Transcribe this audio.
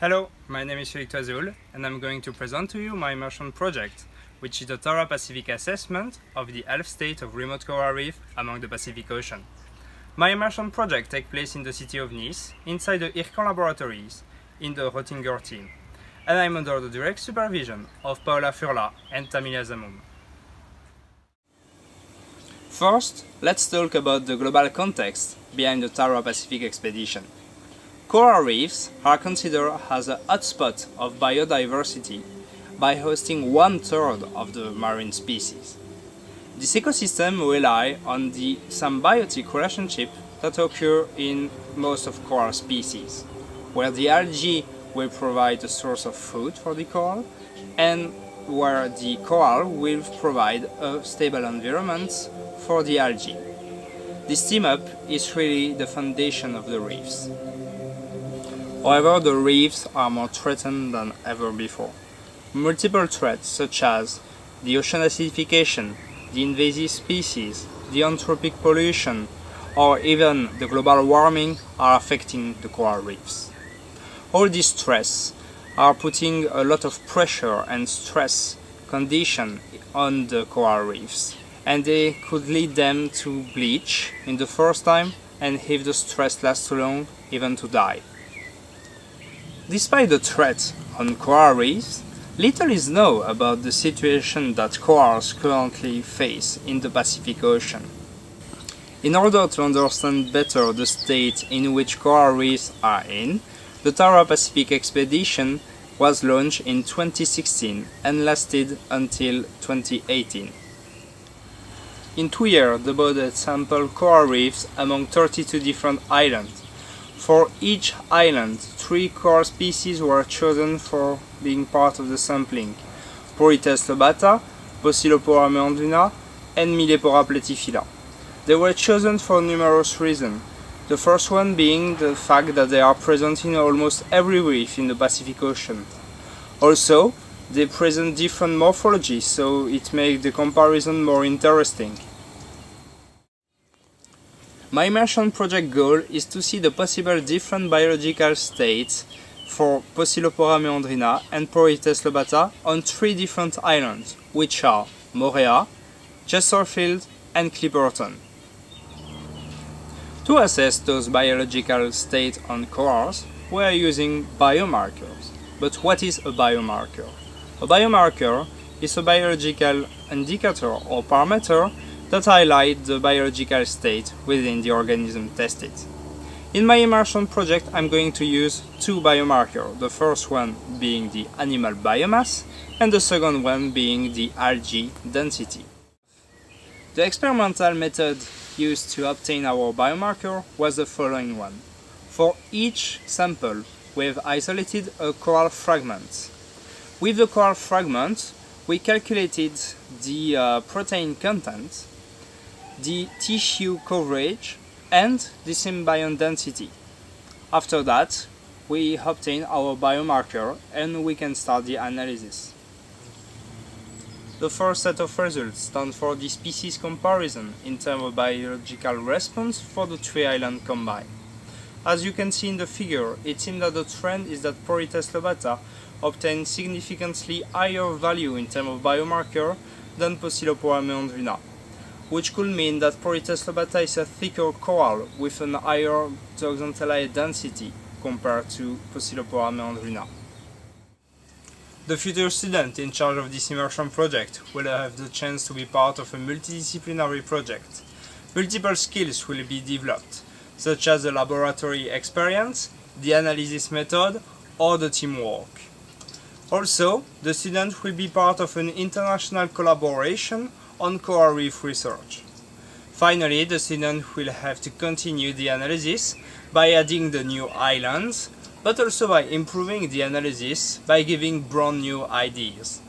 Hello, my name is Ludovic Toisoul and I'm going to present to you my immersion project, which is the thorough Pacific assessment of the health state of remote coral reef among the Pacific Ocean. My immersion project takes place in the city of Nice, inside the IRCAN laboratories, in the Rottinger team, and I'm under the direct supervision of Paola Furla and Thamilla Zamoum. First, let's talk about the global context behind the thorough Pacific expedition. Coral reefs are considered as a hotspot of biodiversity by hosting 1/3 of the marine species. This ecosystem relies on the symbiotic relationship that occur in most of coral species, where the algae will provide a source of food for the coral and where the coral will provide a stable environment for the algae. This team-up is really the foundation of the reefs. However, the reefs are more threatened than ever before. Multiple threats such as the ocean acidification, the invasive species, the anthropic pollution, or even the global warming are affecting the coral reefs. All these threats are putting a lot of pressure and stress condition on the coral reefs, and they could lead them to bleach in the first time, and if the stress lasts too long, even to die. Despite the threat on coral reefs, little is known about the situation that corals currently face in the Pacific Ocean. In order to understand better the state in which coral reefs are in, the thorough Pacific expedition was launched in 2016 and lasted until 2018. In 2 years, the body sampled coral reefs among 32 different islands. For each island, 3 coral species were chosen for being part of the sampling: Porites lobata, Poecilopora meandrina, and Millepora platyphila. They were chosen for numerous reasons. The first one being the fact that they are present in almost every reef in the Pacific Ocean. Also, they present different morphology, so it makes the comparison more interesting. My immersion project goal is to see the possible different biological states for Poecilopora meandrina and Porites lobata on 3 different islands, which are Moorea, Chesterfield and Clipperton. To assess those biological states on corals, we are using biomarkers. But what is a biomarker? A biomarker is a biological indicator or parameter that highlight the biological state within the organism tested. In my immersion project, I'm going to use 2 biomarkers, the first one being the animal biomass and the second one being the algae density. The experimental method used to obtain our biomarker was the following one. For each sample, we have isolated a coral fragment. With the coral fragment, we calculated the protein content, the tissue coverage, and the symbiont density. After that, we obtain our biomarker and we can start the analysis. The first set of results stand for the species comparison in terms of biological response for the 3 islands combined. As you can see in the figure, it seems that the trend is that Porites lobata obtains significantly higher value in terms of biomarker than Poecilopora meandrina, which could mean that Porites lobata is a thicker coral with a higher zooxanthellae density compared to Poecilopora meandrina. The future student in charge of this immersion project will have the chance to be part of a multidisciplinary project. Multiple skills will be developed, such as the laboratory experience, the analysis method, or the teamwork. Also, the student will be part of an international collaboration on coral reef research. Finally, the student will have to continue the analysis by adding the new islands, but also by improving the analysis by giving brand new ideas.